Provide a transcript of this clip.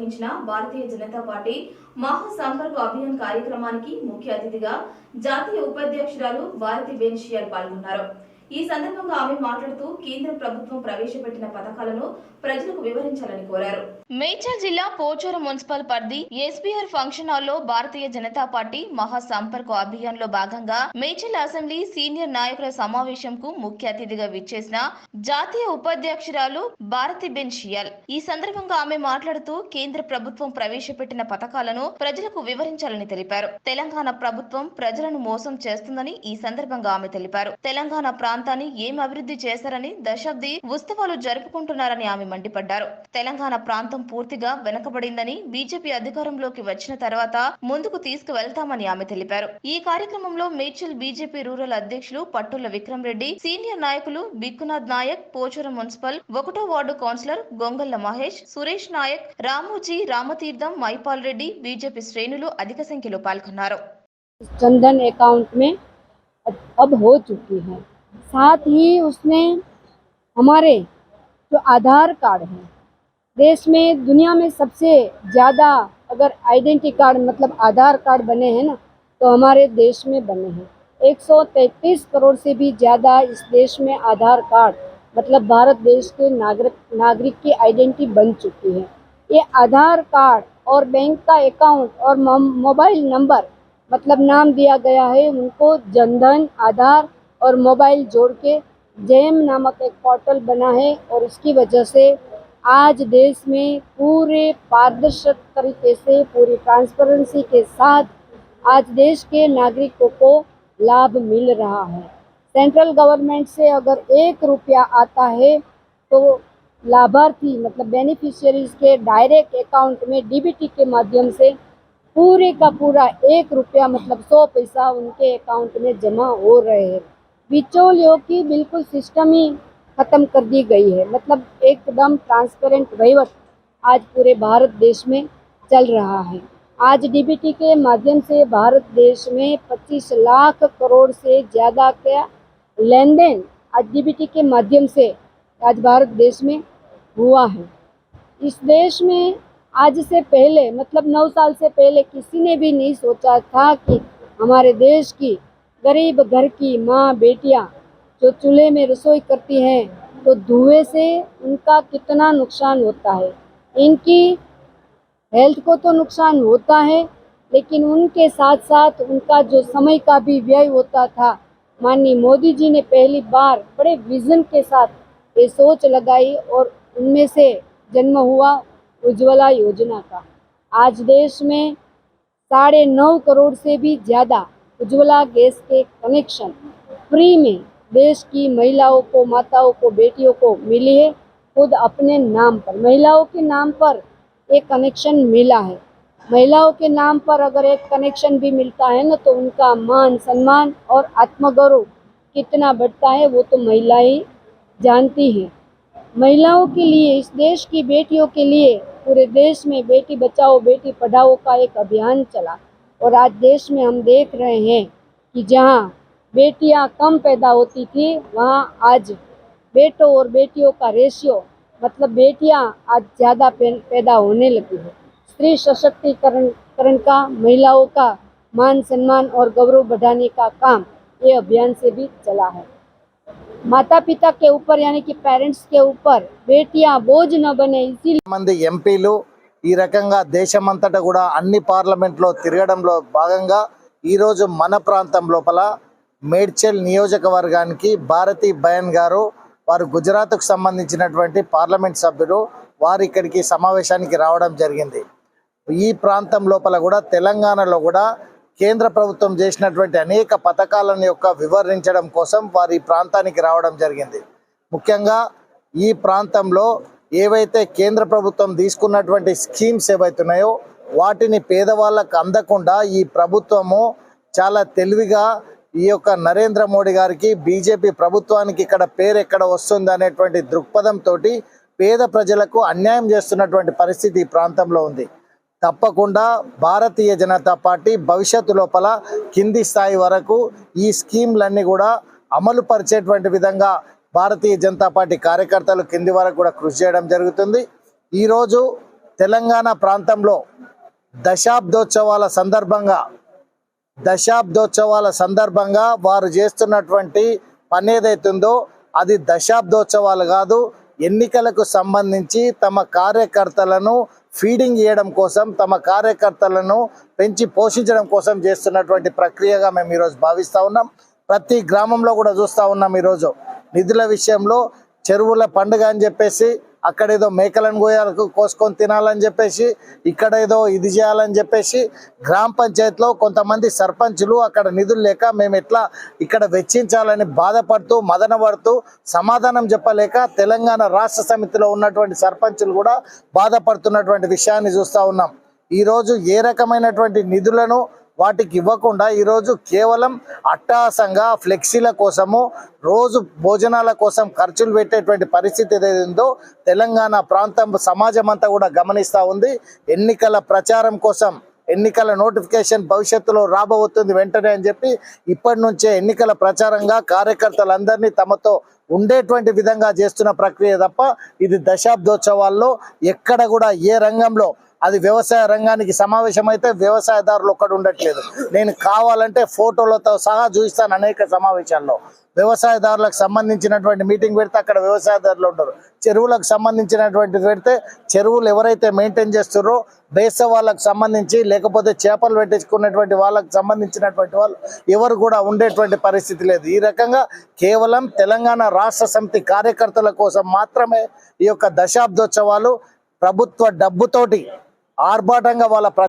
నిర్వహించిన భారతీయ జనతా పార్టీ మహాసంపర్క్ అభియాన్ కార్యక్రమానికి ముఖ్య అతిథిగా జాతీయ ఉపాధ్యక్షురాలు భారతీబెన్ షియాల్ పాల్గొన్నారు। ఈ సందర్భంగా ఆమె మాట్లాడుతూ కేంద్ర ప్రభుత్వం ప్రవేశపెట్టిన పథకాలను ప్రజలకు వివరించాలని కోరారు। మేడ్చల్ జిల్లా పోచారం మున్సిపల్ పరిధి ఎస్బీఆర్ ఫంక్షన్ హాల్లో భారతీయ జనతా పార్టీ మహాసంపర్క్ అభియాన్ లో భాగంగా మేడ్చల్ అసెంబ్లీ సీనియర్ నాయకుల సమావేశంకు ముఖ్య అతిథిగా విచ్చేసిన జాతీయ ఉపాధ్యక్షురాలు భారతీబెన్ షియాల్ ఈ సందర్భంగా ఆమె మాట్లాడుతూ కేంద్ర ప్రభుత్వం ప్రవేశపెట్టిన పథకాలను ప్రజలకు వివరించాలని తెలిపారు। తెలంగాణ ప్రభుత్వం ప్రజలను మోసం చేస్తుందని ఈ సందర్భంగా ఆమె తెలిపారు। తెలంగాణ ప్రాంతాన్ని ఏం అభివృద్ధి చేశారని దశాబ్ది ఉత్సవాలు జరుపుకుంటున్నారని ఆమె మండిపడ్డారు। తెలంగాణ ప్రాంతం పూర్తిగా వెనుకబడిందని బీజేపీ అధికారంలోకి వచ్చిన తర్వాత ముందుకు తీసుకువెళ్తామని ఆమె తెలిపారు। ఈ కార్యక్రమంలో మేడ్చల్ బీజేపీ రూరల్ అధ్యక్షులు పట్టుల విక్రమ్ రెడ్డి, సీనియర్ నాయకులు బిక్కునాథ్ నాయక్, పోచారం మున్సిపల్ 1వ ward councillor Gongalla Mahesh, Suresh Nayak, Ramoji, Ramatheertham, Maipal Reddy, BJP శ్రేణులు అధిక సంఖ్యలో పాల్గొన్నారు। जनधन अकाउंट में अब हो चुकी है। साथ ही उसने हमारे जो आधार कार्ड है, देश में दुनिया में सबसे ज़्यादा अगर आइडेंटिटी कार्ड मतलब आधार कार्ड बने हैं ना, तो हमारे देश में बने हैं। 133 करोड़ से भी ज़्यादा इस देश में आधार कार्ड मतलब भारत देश के नागरिक की आइडेंटिटी बन चुकी है। ये आधार कार्ड और बैंक का अकाउंट और मोबाइल नंबर मतलब नाम दिया गया है उनको जनधन, आधार और मोबाइल जोड़ के जेम नामक एक पोर्टल बना है और इसकी वजह से आज देश में पूरे पारदर्शक तरीके से पूरी ट्रांसपेरेंसी के साथ आज देश के नागरिकों को लाभ मिल रहा है। सेंट्रल गवर्नमेंट से अगर 1 रुपया आता है तो लाभार्थी मतलब बेनिफिशियरीज के डायरेक्ट अकाउंट में डीबीटी के माध्यम से पूरे का पूरा 1 रुपया मतलब 100 पैसा उनके अकाउंट में जमा हो रहे हैं। बिचौलियों की बिल्कुल सिस्टम ही ख़त्म कर दी गई है। मतलब एकदम ट्रांसपेरेंट वहीवट आज पूरे भारत देश में चल रहा है। आज डीबीटी के माध्यम से भारत देश में 25 लाख करोड़ से ज़्यादा का लेन देन आज डीबीटी के माध्यम से आज भारत देश में हुआ है। इस देश में आज से पहले मतलब 9 साल से पहले किसी ने भी नहीं सोचा था कि हमारे देश की गरीब घर की माँ बेटियाँ जो चूल्हे में रसोई करती हैं तो धुएं से उनका कितना नुकसान होता है। इनकी हेल्थ को तो नुकसान होता है लेकिन उनके साथ साथ उनका जो समय का भी व्यय होता था। माननीय मोदी जी ने पहली बार बड़े विजन के साथ ये सोच लगाई और उनमें से जन्म हुआ उज्ज्वला योजना का। आज देश में 9.5 करोड़ से भी ज़्यादा उज्ज्वला गैस के कनेक्शन फ्री में देश की महिलाओं को, माताओं को, बेटियों को मिली है। खुद अपने नाम पर महिलाओं के नाम पर एक कनेक्शन मिला है। महिलाओं के नाम पर अगर एक कनेक्शन भी मिलता है ना तो उनका मान सम्मान और आत्मगौरव कितना बढ़ता है वो तो महिला ही जानती हैं। महिलाओं के लिए इस देश की बेटियों के लिए पूरे देश में बेटी बचाओ बेटी पढ़ाओ का एक अभियान चला और आज देश में हम देख रहे हैं कि जहां बेटियां कम पैदा होती थी वहां आज बेटों और बेटियों का रेशियो मतलब बेटियां आज ज़्यादा पैदा होने लगी है। स्त्री सशक्तिकरण का महिलाओं का मान सम्मान और गौरव बढ़ाने का काम ये अभियान से भी चला है। माता पिता के ऊपर यानी कि पेरेंट्स के ऊपर बेटियां बोझ न बने इसीलिए మంది ఎంపీలు ఈ రకంగా దేశమంతటా కూడా అన్ని పార్లమెంట్లో తిరగడంలో భాగంగా ఈరోజు మన ప్రాంతం లోపల మేడ్చల్ నియోజకవర్గానికి భారతీబెన్ గారు వారు గుజరాత్కు సంబంధించినటువంటి పార్లమెంట్ సభ్యులు వారు ఇక్కడికి సమావేశానికి రావడం జరిగింది। ఈ ప్రాంతం లోపల కూడా తెలంగాణలో కూడా కేంద్ర ప్రభుత్వం చేసినటువంటి అనేక పథకాలను వివరించడం కోసం వారి ప్రాంతానికి రావడం జరిగింది। ముఖ్యంగా ఈ ప్రాంతంలో ఏవైతే కేంద్ర ప్రభుత్వం తీసుకున్నటువంటి స్కీమ్స్ ఏవైతున్నాయో వాటిని పేదవాళ్ళకు అందకుండా ఈ ప్రభుత్వము చాలా తెలివిగా ఈ యొక్క నరేంద్ర మోడీ గారికి బీజేపీ ప్రభుత్వానికి ఇక్కడ పేరు ఎక్కడ వస్తుంది అనేటువంటి దృక్పథంతో పేద ప్రజలకు అన్యాయం చేస్తున్నటువంటి పరిస్థితి ఈ ప్రాంతంలో ఉంది। తప్పకుండా భారతీయ జనతా పార్టీ భవిష్యత్తు లోపల కింది స్థాయి వరకు ఈ స్కీమ్లన్నీ కూడా అమలు పరిచేటువంటి విధంగా భారతీయ జనతా పార్టీ కార్యకర్తలు కింది వరకు కూడా కృషి చేయడం జరుగుతుంది। ఈ రోజు తెలంగాణ ప్రాంతంలో దశాబ్దోత్సవాల సందర్భంగా వారు చేస్తున్నటువంటి పని ఏదైతుందో అది దశాబ్దోత్సవాలు కాదు, ఎన్నికలకు సంబంధించి తమ కార్యకర్తలను ఫీడింగ్ చేయడం కోసం, తమ కార్యకర్తలను పెంచి పోషించడం కోసం చేస్తున్నటువంటి ప్రక్రియగా మేము ఈరోజు భావిస్తూ ఉన్నాం. ప్రతి గ్రామంలో కూడా చూస్తూ ఉన్నాం. ఈరోజు నిధుల విషయంలో చెరువుల పండుగ అని చెప్పేసి అక్కడ ఏదో మేకలను కోసుకొని తినాలని చెప్పేసి, ఇక్కడ ఏదో ఇది చేయాలని చెప్పేసి గ్రామ పంచాయతీలో కొంతమంది సర్పంచులు అక్కడ నిధులు లేక మేము ఎట్లా ఇక్కడ వెచ్చించాలని బాధపడుతూ మదనపడుతూ సమాధానం చెప్పలేక తెలంగాణ రాష్ట్ర సమితిలో ఉన్నటువంటి సర్పంచులు కూడా బాధపడుతున్నటువంటి విషయాన్ని చూస్తూ ఉన్నాం. ఈరోజు ఏ రకమైనటువంటి నిధులను వాటికి ఇవ్వకుండా ఈరోజు కేవలం అట్టహాసంగా ఫ్లెక్సీల కోసము, రోజు భోజనాల కోసం ఖర్చులు పెట్టేటువంటి పరిస్థితి ఏదైందో తెలంగాణ ప్రాంతం సమాజం అంతా కూడా గమనిస్తూ ఉంది. ఎన్నికల ప్రచారం కోసం, ఎన్నికల నోటిఫికేషన్ భవిష్యత్తులో రాబోతుంది వెంటనే అని చెప్పి ఇప్పటి నుంచే ఎన్నికల ప్రచారంగా కార్యకర్తలందరినీ తమతో ఉండేటువంటి విధంగా చేస్తున్న ప్రక్రియ తప్ప ఇది దశాబ్దోత్సవాల్లో ఎక్కడ కూడా ఏ రంగంలో, అది వ్యవసాయ రంగానికి సమావేశం అయితే వ్యవసాయదారులు ఒక్కడు ఉండట్లేదు. నేను కావాలంటే ఫోటోలతో సహా చూపిస్తాను. అనేక సమావేశాల్లో వ్యవసాయదారులకు సంబంధించినటువంటి మీటింగ్ పెడితే అక్కడ వ్యవసాయదారులు ఉంటారు. చెరువులకు సంబంధించినటువంటి పెడితే చెరువులు ఎవరైతే మెయింటైన్ చేస్తారో బేస వాళ్ళకు సంబంధించి, లేకపోతే చేపలు పెట్టించుకున్నటువంటి వాళ్ళకు సంబంధించినటువంటి వాళ్ళు ఎవరు కూడా ఉండేటువంటి పరిస్థితి లేదు. ఈ రకంగా కేవలం తెలంగాణ రాష్ట్ర సమితి కార్యకర్తల కోసం మాత్రమే ఈ యొక్క దశాబ్దోత్సవాలు ప్రభుత్వ డబ్బుతోటి ఆర్భాటంగా వాళ్ళ